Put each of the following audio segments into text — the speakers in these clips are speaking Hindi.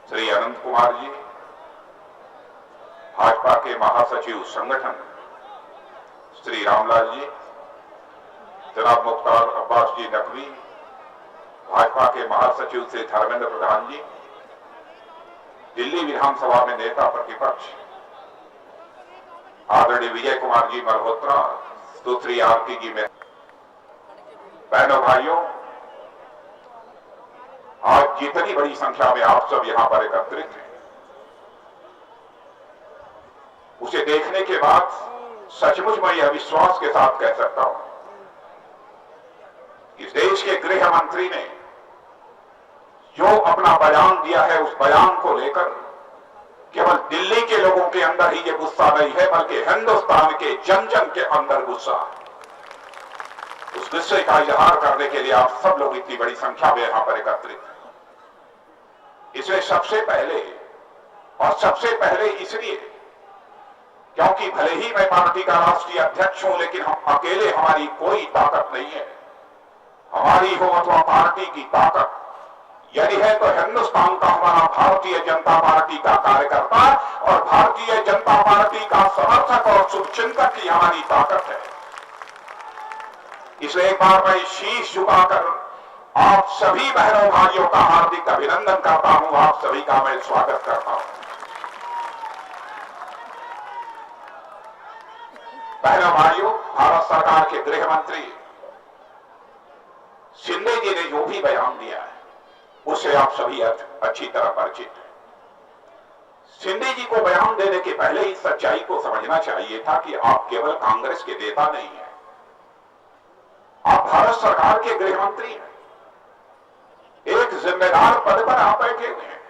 श्री अनंत कुमार जी, भाजपा के महासचिव संगठन श्री रामलाल जी, जनाब मुख्तार अब्बास जी नकवी, भाजपा के महासचिव श्री धर्मेंद्र प्रधान जी, दिल्ली विधानसभा में नेता प्रतिपक्ष आदरणीय विजय कुमार जी मल्होत्रा, सुश्री आरती जी में, बहनों भाइयों, आज जितनी बड़ी संख्या में आप सब यहां पर एकत्रित हैं, उसे देखने के बाद सचमुच मैं यह विश्वास के साथ कह सकता हूं, इस देश के गृह मंत्री ने जो अपना बयान दिया है, उस बयान को लेकर केवल दिल्ली के लोगों के अंदर ही ये गुस्सा नहीं है, बल्कि हिंदुस्तान के जन जन के अंदर गुस्सा है। उस गुस्से का इजहार करने के लिए आप सब लोग इतनी बड़ी संख्या में यहां पर एकत्रित हैं। इसमें सबसे पहले इसलिए क्योंकि भले ही मैं पार्टी का राष्ट्रीय अध्यक्ष हूं, लेकिन हम अकेले हमारी कोई ताकत नहीं है। हमारी हो अथवा पार्टी की ताकत यदि है तो हिंदुस्तान का हमारा भारतीय जनता पार्टी का कार्यकर्ता और भारतीय जनता पार्टी का समर्थक और शुभचिंतक ही हमारी ताकत है। इसलिए एक बार मैं शीश झुकाकर आप सभी बहनों भाइयों का हार्दिक अभिनंदन करता हूं, आप सभी का मैं स्वागत करता हूं। बहनों भाइयों, भारत सरकार के गृह मंत्री शिंदे जी ने जो भी बयान दिया है, उससे आप सभी अच्छी तरह परिचित हैं। शिंदे जी को बयान देने के पहले इस सच्चाई को समझना चाहिए था कि आप केवल कांग्रेस के नेता नहीं हैं, आप भारत सरकार के गृह मंत्री हैं, एक जिम्मेदार पद पर आप बैठे हुए हैं।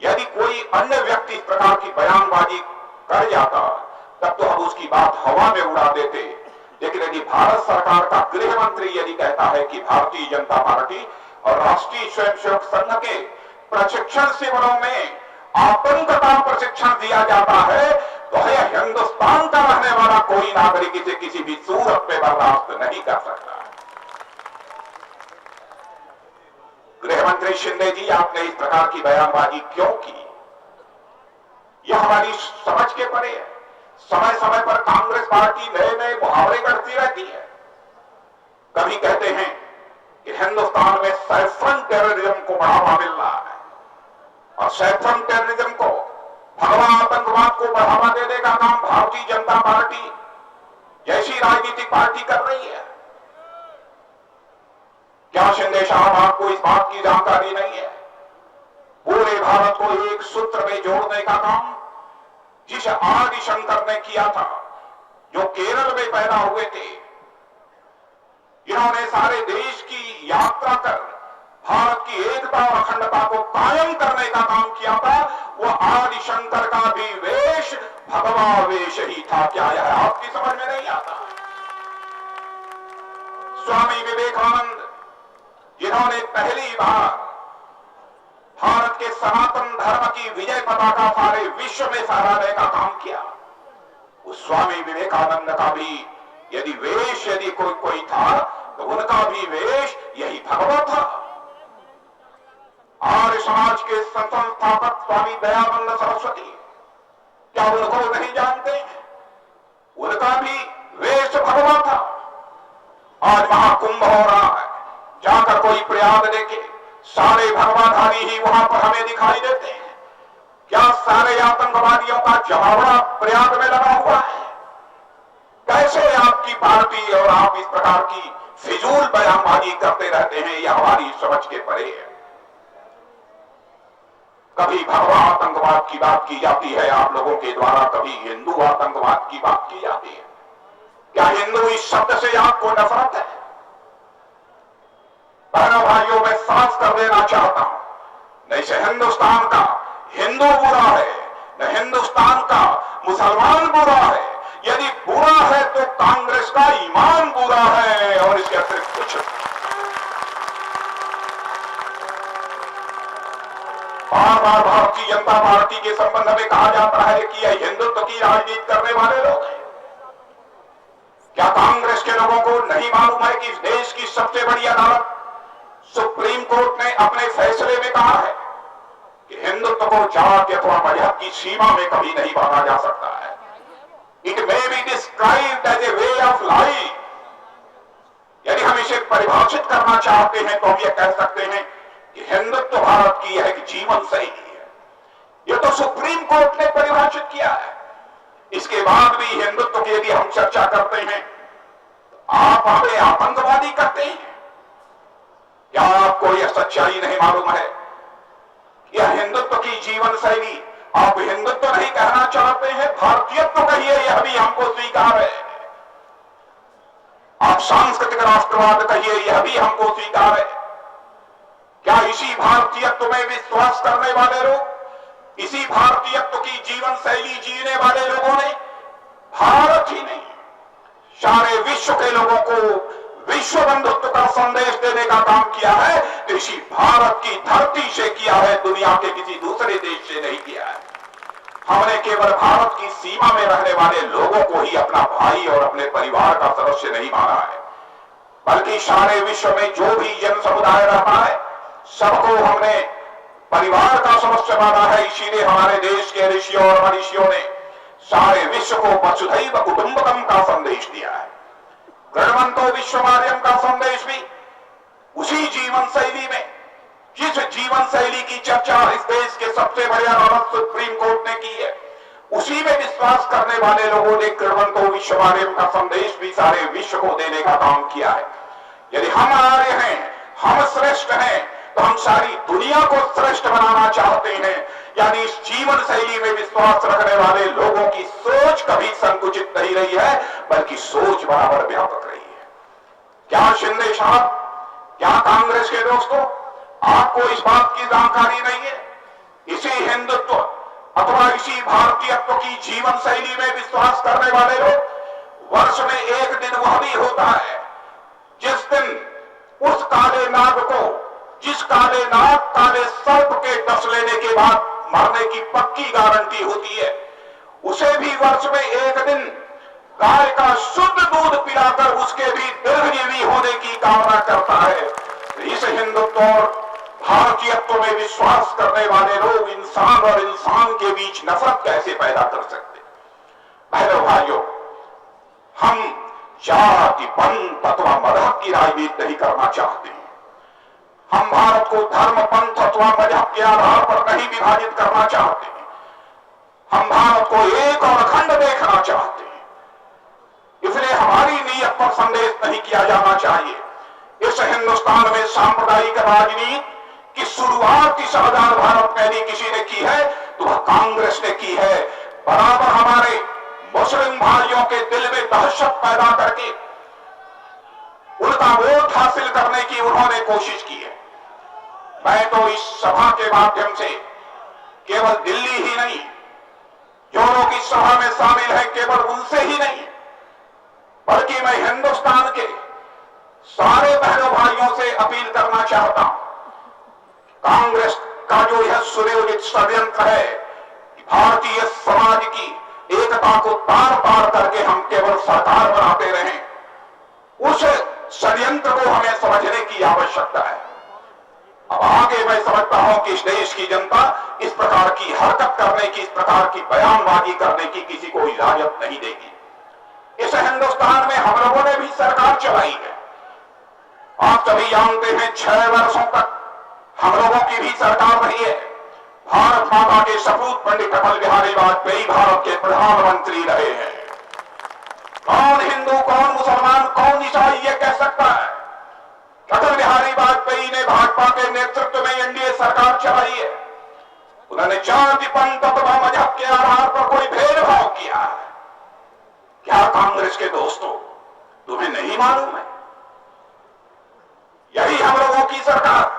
यदि कोई अन्य व्यक्ति इस प्रकार की बयानबाजी कर जाता तब तो हम उसकी बात हवा में उड़ा देते, लेकिन यदि भारत सरकार का गृह मंत्री यदि कहता है कि भारतीय जनता पार्टी और राष्ट्रीय स्वयंसेवक संघ के प्रशिक्षण शिविरों में आतंक का प्रशिक्षण दिया जाता है, तो यह हिंदुस्तान का रहने वाला कोई नागरिक इसे किसी भी सूरत में बर्दाश्त नहीं कर सकता। गृह मंत्री शिंदे जी, आपने इस प्रकार की बयानबाजी क्यों की? यह हमारी समझ के परे है। समय समय पर कांग्रेस पार्टी नए नए मुहावरे करती रहती है। कभी कहते हैं कि हिंदुस्तान में सैफ्रन टेररिज्म को बढ़ावा मिल रहा है, और सैफ्रन टेररिज्म को, भगवा आतंकवाद को बढ़ावा देने का काम भारतीय जनता पार्टी जैसी राजनीतिक पार्टी कर रही है। क्या शिंदे साहब, आपको इस बात की जानकारी नहीं है? पूरे भारत को एक सूत्र में जोड़ने का काम जिसे आदि शंकर ने किया था, जो केरल में पैदा हुए थे, इन्होंने सारे देश की यात्रा कर भारत की एकता और अखंडता को कायम करने का काम किया था। वह आदि शंकर का भी वेश भगवा वेश ही था। क्या यह आपकी समझ में नहीं आता? स्वामी विवेकानंद, जिन्होंने पहली बार भारत के सनातन धर्म की विजय पताका सारे विश्व में फहराने का काम किया, उस स्वामी विवेकानंद का भी यदि वेश यदि कोई था, तो उनका भी वेश यही भगवा था। आर्य समाज के संस्थापक स्वामी दयानंद सरस्वती, क्या उनको नहीं जानते? उनका भी वेश भगवा था। आज महाकुंभ हो रहा है, जाकर कोई प्रयाग देखे, सारे भगवाधारी ही वहां पर हमें दिखाई देते हैं। क्या सारे आतंकवादियों का जमावड़ा प्रयाग में लगा हुआ है? कैसे आपकी पार्टी और आप इस प्रकार की फिजूल बयानबाजी करते रहते हैं? यह हमारी समझ के परे है। कभी भगवा आतंकवाद की बात की जाती है आप लोगों के द्वारा, कभी हिंदू आतंकवाद की बात की जाती है। क्या हिंदू इस शब्द से आपको नफरत है? बहनों भाइयों, मैं साफ कर देना चाहता हूं, नहीं से हिंदुस्तान का हिंदू बुरा है, न हिंदुस्तान का मुसलमान बुरा है। यदि बुरा है तो कांग्रेस का ईमान बुरा है, और इसके अतिरिक्त कुछ। बार बार भारतीय जनता पार्टी के संबंध में कहा जाता है कि यह हिंदुत्व की राजनीति करने वाले लोग हैं। क्या कांग्रेस के लोगों को नहीं मालूम है कि इस देश की सबसे बड़ी अदालत सुप्रीम कोर्ट ने अपने फैसले में कहा है हिंदुत्व को जाति अथवा मजहब की सीमा में कभी नहीं बांधा जा सकता है। It may be described as a way of life. यदि हम इसे परिभाषित करना चाहते हैं तो हम यह कह सकते हैं कि हिंदुत्व भारत की यह एक जीवन शैली है। यह तो सुप्रीम कोर्ट ने परिभाषित किया है। इसके बाद भी हिंदुत्व की यदि हम चर्चा करते हैं तो आप हमें आतंकवादी कहते हैं। क्या आपको यह सच्चाई नहीं मालूम है? यह हिंदुत्व की जीवन शैली, आप हिंदुत्व नहीं कहना चाहते हैं, भारतीयत्व कहिए, यह भी हमको स्वीकार है। आप सांस्कृतिक राष्ट्रवाद कहिए, यह भी हमको स्वीकार है। क्या इसी भारतीयत्व में विश्वास करने वाले लोग, इसी भारतीयत्व की जीवन शैली जीने वाले लोगों ने भारत ही नहीं सारे विश्व के लोगों को विश्व बंधुत्व का संदेश देने का काम किया है तो इसी भारत की धरती से किया है, दुनिया के किसी दूसरे देश से नहीं किया है। हमने केवल भारत की सीमा में रहने वाले लोगों को ही अपना भाई और अपने परिवार का सदस्य नहीं माना है, बल्कि सारे विश्व में जो भी जन समुदाय रहता है सबको हमने परिवार का सदस्य माना है। इसीलिए हमारे देश के ऋषियों और मनीषियों ने सारे विश्व को वसुधैव कुटुंबकम का संदेश दिया है। गणवंतो विश्वमार्यम का संदेश भी उसी जीवन शैली में, जिस जीवन शैली की चर्चा इस देश के सबसे बड़े अदालत सुप्रीम कोर्ट ने की है, उसी में विश्वास करने वाले लोगों ने गणवंतो विश्वमार्यम का संदेश भी सारे विश्व को देने का काम किया है। यदि हम आर्य हैं, हम श्रेष्ठ हैं, तो हम सारी दुनिया को श्रेष्ठ बनाना चाहते हैं। यानी इस जीवन शैली में विश्वास रखने वाले लोगों की सोच कभी संकुचित नहीं रही है, बल्कि सोच बराबर व्यापक रही है। क्या शिंदे साहब, क्या कांग्रेस के दोस्तों, आपको इस बात की जानकारी नहीं है? इसी हिंदुत्व अथवा इसी भारतीयत्व की जीवन शैली में विश्वास करने वाले लोग, वर्ष में एक दिन वह भी होता है जिस दिन उस काले नाग को, जिस काले नाग काले सर्प के डस लेने के बाद मरने की पक्की गारंटी होती है, उसे भी वर्ष में एक दिन गाय का शुद्ध दूध पिलाकर उसके भी दीर्घजीवी होने की कामना करता है। इस हिंदुत्व और भारतीयत्व में विश्वास करने वाले लोग इंसान और इंसान के बीच नफरत कैसे पैदा कर सकते? बहनों भाइयों, हम जाति पंथ अथवा मजहब की राजनीति नहीं करना चाहते हैं। हम भारत को धर्म पंथ अथवा मजहब के आधार पर नहीं विभाजित करना चाहते हैं। हम भारत को एक और अखंड देखना चाहते हैं। इसलिए हमारी नीयत पर संदेश नहीं किया जाना चाहिए। इस हिंदुस्तान में सांप्रदायिक राजनीति की शुरुआत इस आजाद भारत में यदि किसी ने की है तो वह कांग्रेस ने की है। बराबर हमारे मुस्लिम भाइयों के दिल में दहशत पैदा करके उनका वोट हासिल करने की उन्होंने कोशिश की है। मैं तो इस सभा के माध्यम से केवल दिल्ली ही नहीं, जो लोग इस सभा में शामिल हैं केवल उनसे ही नहीं, बल्कि मैं हिंदुस्तान के सारे बहनों भाइयों से अपील करना चाहता हूं। कांग्रेस का जो यह सुनियोजित षड्यंत्र है कि भारतीय समाज की एकता को तार तार करके हम केवल सरकार बनाते रहें, उस षड्यंत्र को हमें समझने की आवश्यकता है। अब आगे मैं समझता हूं कि इस देश की जनता इस प्रकार की हरकत करने की, इस प्रकार की बयानबाजी करने की किसी को इजाजत नहीं देगी। इस हिंदुस्तान में हम लोगों ने भी सरकार चलाई है। आप सभी जानते हैं 6 वर्षों तक हम लोगों की भी सरकार रही है। भारत माता के सपूत पंडित अटल बिहारी वाजपेयी भारत के प्रधानमंत्री रहे हैं। कौन हिंदू, कौन मुसलमान, कौन ईसाई ये कह सकता है? अटल बिहारी वाजपेयी ने भाजपा के नेतृत्व में एनडीए सरकार चलाई है। उन्होंने जाति पंथ अथवा मजहब के आधार पर कोई भेदभाव किया है। क्या कांग्रेस के दोस्तों तुम्हें नहीं मालूम है? यही हम लोगों की सरकार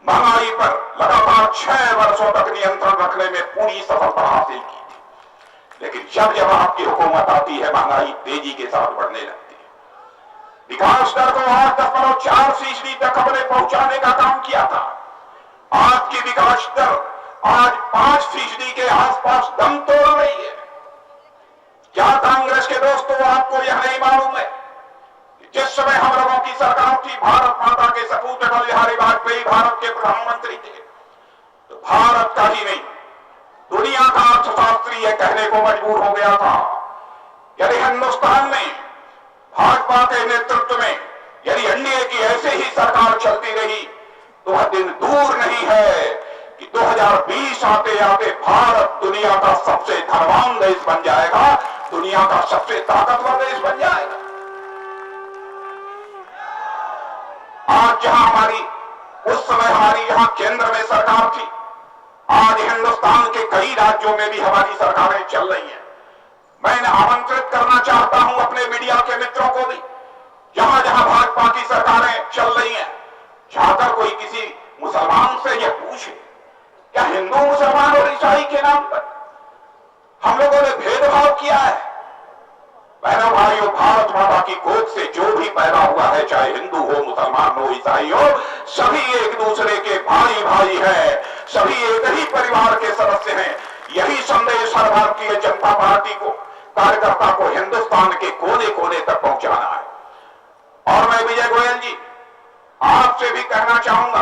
महंगाई पर लगातार 6 वर्षों तक नियंत्रण रखने में पूरी सफलता हासिल की थी। लेकिन जब जब आपकी हुकूमत आती है, महंगाई तेजी के साथ बढ़ने लगती है। विकास दर को 8.4% तक हमने पहुंचाने का काम किया था। आज की विकास दर आज 5% के आसपास दम तोड़ रही है। क्या कांग्रेस के दोस्तों आपको यह नहीं मालूम है? जिस समय हम लोगों की सरकार थी, भारत माता के सपूत अटल बिहारी वाजपेयी भारत के प्रधानमंत्री थे, तो भारत का ही नहीं, दुनिया का अर्थशास्त्री यह कहने को मजबूर हो गया था, यदि हिंदुस्तान में भाजपा के नेतृत्व में यदि एनडीए की ऐसे ही सरकार चलती रही तो वह दिन दूर नहीं है कि 2020 आते आते भारत दुनिया का सबसे धनवान देश बन जाएगा, दुनिया का सबसे ताकतवर देश बन जाएगा। आज जहां उस समय हमारी यहां केंद्र में सरकार थी, आज हिंदुस्तान के कई राज्यों में भी हमारी सरकारें चल रही हैं। मैं आमंत्रित करना चाहता हूं अपने मीडिया के मित्रों को भी, जहां जहां भाजपा की सरकारें चल रही हैं, जाकर कोई किसी मुसलमान से यह पूछे, क्या हिंदू मुसलमान और ईसाई के नाम पर हम लोगों ने भेदभाव किया है? बहनों भाइयों, भारत माता की गोद से जो भी पैदा हुआ है, चाहे हिंदू हो, मुसलमान हो, ईसाई हो, सभी एक दूसरे के भाई भाई हैं, सभी एक ही परिवार के सदस्य हैं। यही संदेश हर भारतीय जनता पार्टी को, कार्यकर्ता को हिंदुस्तान के कोने कोने तक पहुंचाना है। और मैं विजय गोयल जी आपसे भी कहना चाहूंगा,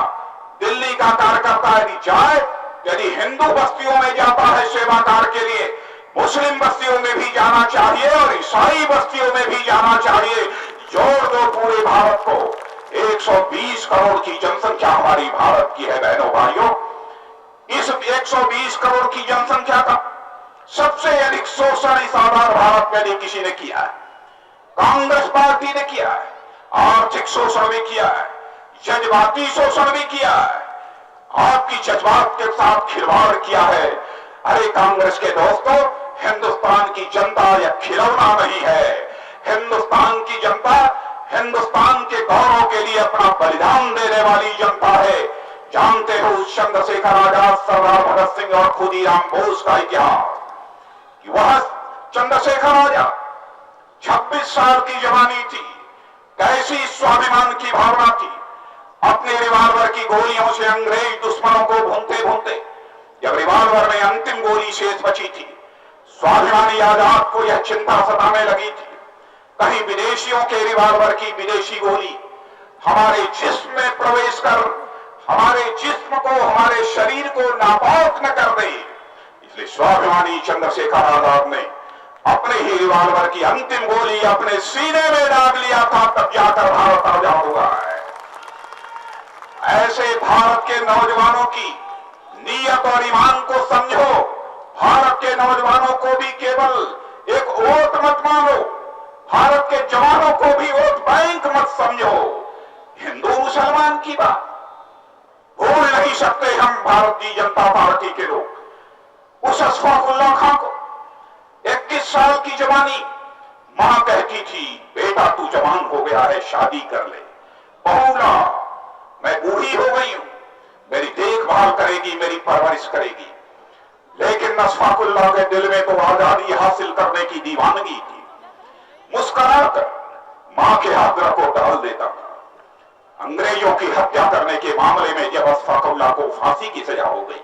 दिल्ली का कार्यकर्ता यदि जाए, यदि हिंदू बस्तियों में जाता है सेवा कार्य के लिए, मुस्लिम बस्तियों में भी जाना चाहिए और ईसाई बस्तियों में भी जाना चाहिए। जोड़ दो पूरे भारत को। 120 करोड़ की जनसंख्या हमारी भारत की है बहनों भाइयों। इस 120 करोड़ की जनसंख्या का सबसे अधिक शोषण इस आधार भारत में नहीं किसी ने किया है। कांग्रेस पार्टी ने किया है, आर्थिक शोषण भी किया है, जज्बाती शोषण भी किया है, आपकी जज्बात के साथ खिलवाड़ किया है। अरे कांग्रेस के दोस्तों, हिंदुस्तान की जनता यह खिलौना नहीं है। हिंदुस्तान की जनता हिंदुस्तान के गौरव के लिए अपना बलिदान देने वाली जनता है। जानते हो चंद्रशेखर आजाद, सरदार भगत सिंह और खुदीराम बोस का इतिहास, कि वह चंद्रशेखर आजाद 26 साल की जवानी थी, कैसी स्वाभिमान की भावना थी। अपने रिवाल्वर की गोलियों से अंग्रेज दुश्मनों को भूनते भूनते जब रिवाल्वर में अंतिम गोली शेष बची थी, स्वाभिमानी आजाद को यह चिंता सताने लगी थी, कहीं विदेशियों के रिवाल्वर की विदेशी गोली हमारे जिस्म में प्रवेश कर हमारे जिस्म को, हमारे शरीर को नापाक न कर दे। इसलिए स्वाभिमानी चंद्रशेखर आजाद ने अपने ही रिवाल्वर की अंतिम गोली अपने सीने में दाग लिया था, तब जाकर भारत आजाद हुआ है। ऐसे भारत के नौजवानों की नीयत और ईमान को समझो। भारत के नौजवानों को भी केवल एक वोट मत मानो, भारत के जवानों को भी वोट बैंक मत समझो। हिंदू मुसलमान की बात भूल नहीं सकते हम भारतीय जनता पार्टी के लोग। उस अशफाकुल्लाह खां को 21 साल की जवानी, मां कहती थी बेटा तू जवान हो गया है, शादी कर ले। बहुला मैं बूढ़ी हो गई हूं, मेरी देखभाल करेगी, मेरी परवरिश करेगी। लेकिन अशफाकुल्लाह के दिल में तो आजादी हासिल करने की दीवानगी थी। मुस्कुराकर मां के हाथ को डाल देता था। अंग्रेजों की हत्या करने के मामले में जब अशफाकुल्लाह को फांसी की सजा हो गई,